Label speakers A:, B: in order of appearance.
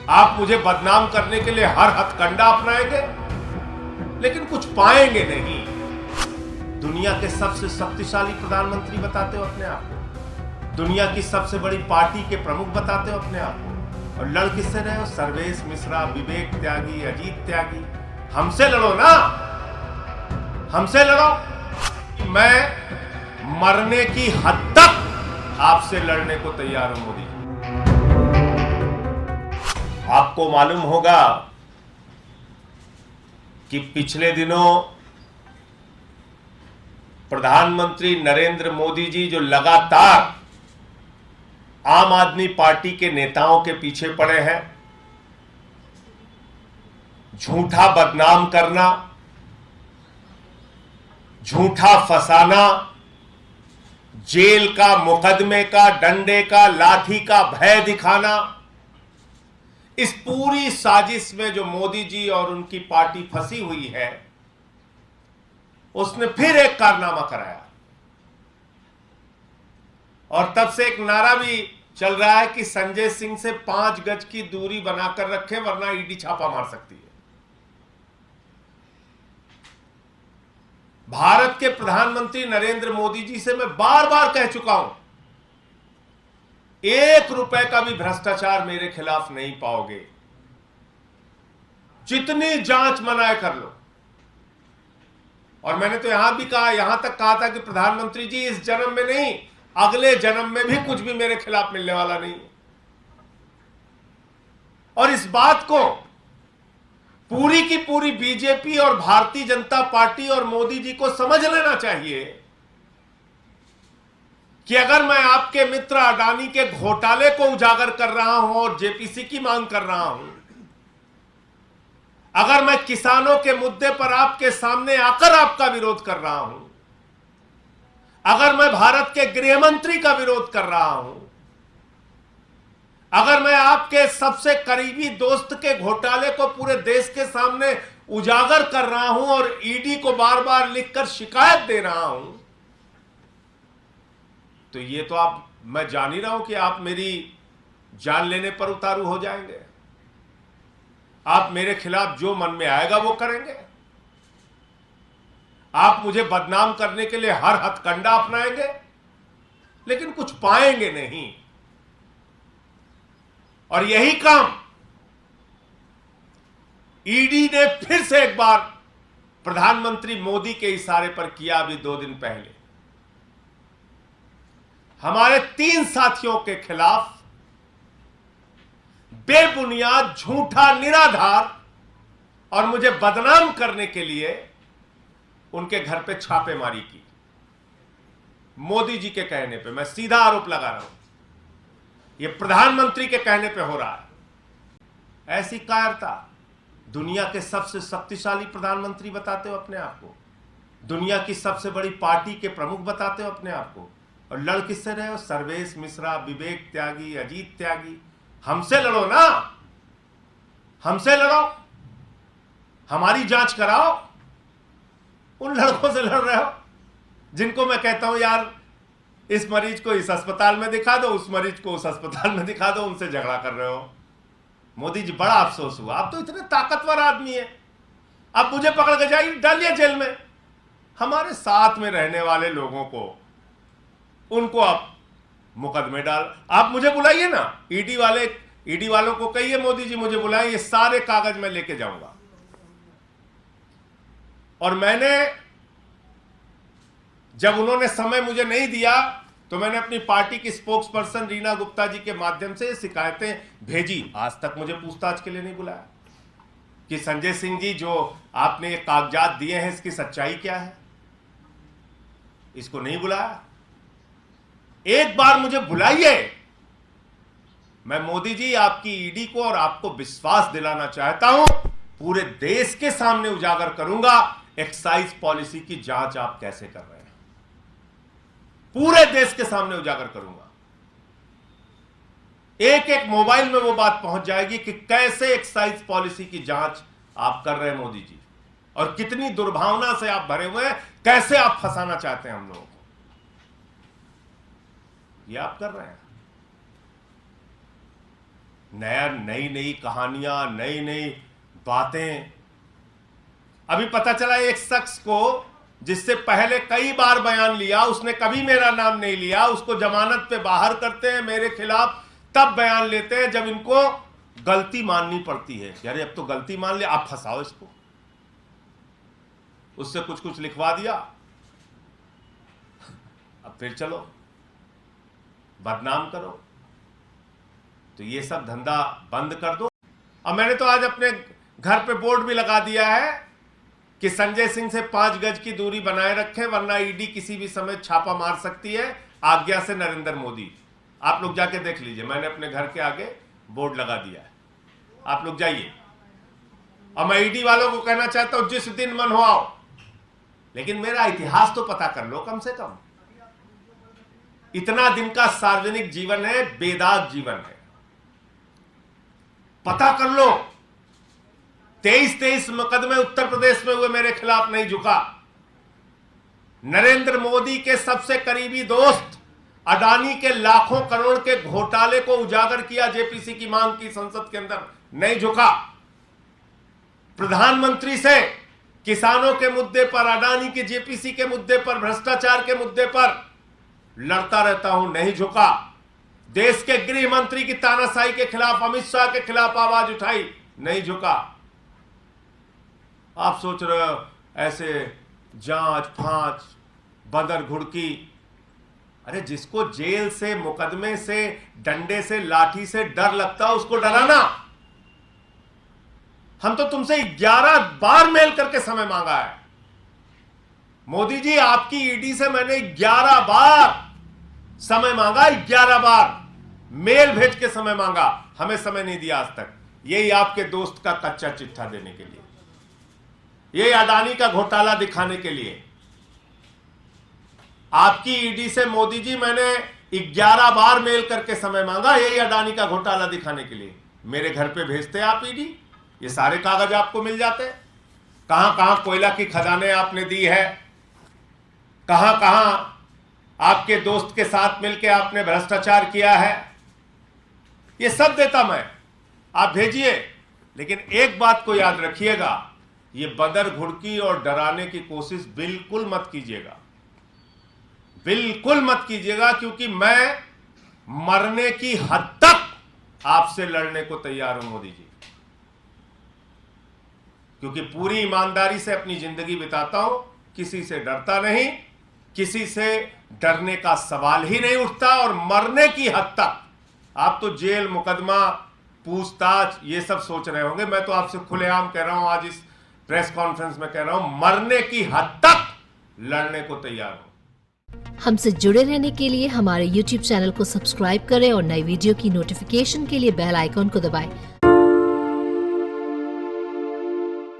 A: आप मुझे बदनाम करने के लिए हर हथकंडा अपनाएंगे, लेकिन कुछ पाएंगे नहीं। दुनिया के सबसे शक्तिशाली प्रधानमंत्री बताते हो अपने आप को, दुनिया की सबसे बड़ी पार्टी के प्रमुख बताते हो अपने आप को, और लड़ किससे रहे हो? सर्वेश मिश्रा, विवेक त्यागी, अजीत त्यागी। हमसे लड़ो ना, हमसे लड़ो। मैं मरने की हद तक आपसे लड़ने को तैयार हूं मोदी। आपको मालूम होगा कि पिछले दिनों प्रधानमंत्री नरेंद्र मोदी जी जो लगातार आम आदमी पार्टी के नेताओं के पीछे पड़े हैं, झूठा बदनाम करना, झूठा फंसाना, जेल का, मुकदमे का, डंडे का, लाठी का भय दिखाना, इस पूरी साजिश में जो मोदी जी और उनकी पार्टी फंसी हुई है, उसने फिर एक कारनामा कराया। और तब से एक नारा भी चल रहा है कि संजय सिंह से 5 गज की दूरी बनाकर रखें वरना ईडी छापा मार सकती है। भारत के प्रधानमंत्री नरेंद्र मोदी जी से मैं बार बार कह चुका हूं, 1 रुपए का भी भ्रष्टाचार मेरे खिलाफ नहीं पाओगे। जितनी जांच मनाए कर लो। और मैंने तो यहां भी कहा, यहां तक कहा था कि प्रधानमंत्री जी इस जन्म में नहीं, अगले जन्म में भी कुछ भी मेरे खिलाफ मिलने वाला नहीं। और इस बात को पूरी की पूरी बीजेपी और भारतीय जनता पार्टी और मोदी जी को समझ लेना चाहिए कि अगर मैं आपके मित्र अडानी के घोटाले को उजागर कर रहा हूं और जेपीसी की मांग कर रहा हूं, अगर मैं किसानों के मुद्दे पर आपके सामने आकर आपका विरोध कर रहा हूं, अगर मैं भारत के गृह मंत्री का विरोध कर रहा हूं, अगर मैं आपके सबसे करीबी दोस्त के घोटाले को पूरे देश के सामने उजागर कर रहा हूं और ईडी को बार बार लिखकर शिकायत दे रहा हूं, तो ये तो मैं जान ही रहा हूं कि आप मेरी जान लेने पर उतारू हो जाएंगे। आप मेरे खिलाफ जो मन में आएगा वो करेंगे। आप मुझे बदनाम करने के लिए हर हथकंडा अपनाएंगे, लेकिन कुछ पाएंगे नहीं। और यही काम ईडी ने फिर से एक बार प्रधानमंत्री मोदी के इशारे पर किया। अभी 2 दिन पहले हमारे 3 साथियों के खिलाफ बेबुनियाद, झूठा, निराधार और मुझे बदनाम करने के लिए उनके घर पे छापेमारी की। मोदी जी के कहने पे, मैं सीधा आरोप लगा रहा हूं, ये प्रधानमंत्री के कहने पे हो रहा है। ऐसी कायरता। दुनिया के सबसे शक्तिशाली प्रधानमंत्री बताते हो अपने आप को, दुनिया की सबसे बड़ी पार्टी के प्रमुख बताते हो अपने आप को, और लड़ किससे रहे हो? सर्वेश मिश्रा, विवेक त्यागी, अजीत त्यागी। हमसे लड़ो ना, हमसे लड़ो, हमारी जांच कराओ। उन लड़कों से लड़ रहे हो जिनको मैं कहता हूं यार इस मरीज को इस अस्पताल में दिखा दो, उस मरीज को उस अस्पताल में दिखा दो, उनसे झगड़ा कर रहे हो। मोदी जी, बड़ा अफसोस हुआ। आप तो इतने ताकतवर आदमी हैं, आप मुझे पकड़ के जाइए, डालिए जेल में। हमारे साथ में रहने वाले लोगों को, उनको आप मुकदमे डाल, आप मुझे बुलाइए ना, ईडी वालों को कहिए मोदी जी मुझे बुलाएं, ये सारे कागज मैं लेके जाऊंगा। और मैंने, जब उन्होंने समय मुझे नहीं दिया, तो मैंने अपनी पार्टी की स्पोक्स पर्सन रीना गुप्ता जी के माध्यम से शिकायतें भेजी। आज तक मुझे पूछताछ के लिए नहीं बुलाया कि संजय सिंह जी, जो आपने ये कागजात दिए हैं, इसकी सच्चाई क्या है। इसको नहीं बुलाया। एक बार मुझे बुलाइए। मैं मोदी जी आपकी ईडी को और आपको विश्वास दिलाना चाहता हूं, पूरे देश के सामने उजागर करूंगा एक्साइज पॉलिसी की जांच आप कैसे कर रहे हैं। पूरे देश के सामने उजागर करूंगा। एक एक मोबाइल में वो बात पहुंच जाएगी कि कैसे एक्साइज पॉलिसी की जांच आप कर रहे हैं मोदी जी, और कितनी दुर्भावना से आप भरे हुए हैं, कैसे आप फंसाना चाहते हैं हम लोगों को। ये आप कर रहे हैं। नई नई कहानियां, नई नई बातें। अभी पता चला एक शख्स को जिससे पहले कई बार बयान लिया, उसने कभी मेरा नाम नहीं लिया, उसको जमानत पे बाहर करते हैं मेरे खिलाफ, तब बयान लेते हैं जब इनको गलती माननी पड़ती है। यार अब तो गलती मान लिया, आप फंसाओ इसको। उससे कुछ कुछ लिखवा दिया, अब फिर चलो बदनाम करो। तो ये सब धंधा बंद कर दो। और मैंने तो आज अपने घर पे बोर्ड भी लगा दिया है कि संजय सिंह से 5 गज की दूरी बनाए रखें, वरना ईडी किसी भी समय छापा मार सकती है, आज्ञा से नरेंद्र मोदी। आप लोग जाके देख लीजिए, मैंने अपने घर के आगे बोर्ड लगा दिया है, आप लोग जाइए। और मैं ईडी वालों को कहना चाहता हूं जिस दिन मन हो आओ, लेकिन मेरा इतिहास तो पता कर लो कम से कम। इतना दिन का सार्वजनिक जीवन है, बेदाग जीवन है, पता कर लो। 23 मुकदमे उत्तर प्रदेश में हुए, मेरे खिलाफ नहीं झुका। नरेंद्र मोदी के सबसे करीबी दोस्त अडानी के लाखों करोड़ के घोटाले को उजागर किया, जेपीसी की मांग की संसद के अंदर, नहीं झुका। प्रधानमंत्री से किसानों के मुद्दे पर, अडानी के जेपीसी के मुद्दे पर, भ्रष्टाचार के मुद्दे पर लड़ता रहता हूं, नहीं झुका। देश के गृह मंत्री की तानाशाही के खिलाफ, अमित शाह के खिलाफ आवाज उठाई, नहीं झुका। आप सोच रहे हो ऐसे जांच फांच बदर घुड़की, अरे जिसको जेल से, मुकदमे से, डंडे से, लाठी से डर लगता है उसको डराना। हम तो तुमसे 11 बार मेल करके समय मांगा है मोदी जी, आपकी ईडी से मैंने 11 बार समय मांगा, 11 बार मेल भेज के समय मांगा, हमें समय नहीं दिया आज तक। यही आपके दोस्त का कच्चा चिट्ठा देने के लिए, यही अडानी का घोटाला दिखाने के लिए। आपकी ईडी से मोदी जी मैंने 11 बार मेल करके समय मांगा, यही अडानी का घोटाला दिखाने के लिए। मेरे घर पे भेजते आप ईडी, ये सारे कागज आपको मिल जाते। कहां कहां कोयला की खदानें आपने दी है, कहां कहां आपके दोस्त के साथ मिलकर आपने भ्रष्टाचार किया है, ये सब देता मैं, आप भेजिए। लेकिन एक बात को याद रखिएगा, ये बदर घुड़की और डराने की कोशिश बिल्कुल मत कीजिएगा, बिल्कुल मत कीजिएगा, क्योंकि मैं मरने की हद तक आपसे लड़ने को तैयार हूं मोदी जी। क्योंकि पूरी ईमानदारी से अपनी जिंदगी बिताता हूं, किसी से डरता नहीं, किसी से डरने का सवाल ही नहीं उठता, और मरने की हद तक। आप तो जेल, मुकदमा, पूछताछ ये सब सोच रहे होंगे, मैं तो आपसे खुलेआम कह रहा हूं, आज इस प्रेस कॉन्फ्रेंस में कह रहा हूं, मरने की हद तक लड़ने को तैयार हूं।
B: हमसे जुड़े रहने के लिए हमारे YouTube चैनल को सब्सक्राइब करें और नई वीडियो की नोटिफिकेशन के लिए बेल आइकॉन को दबाएं।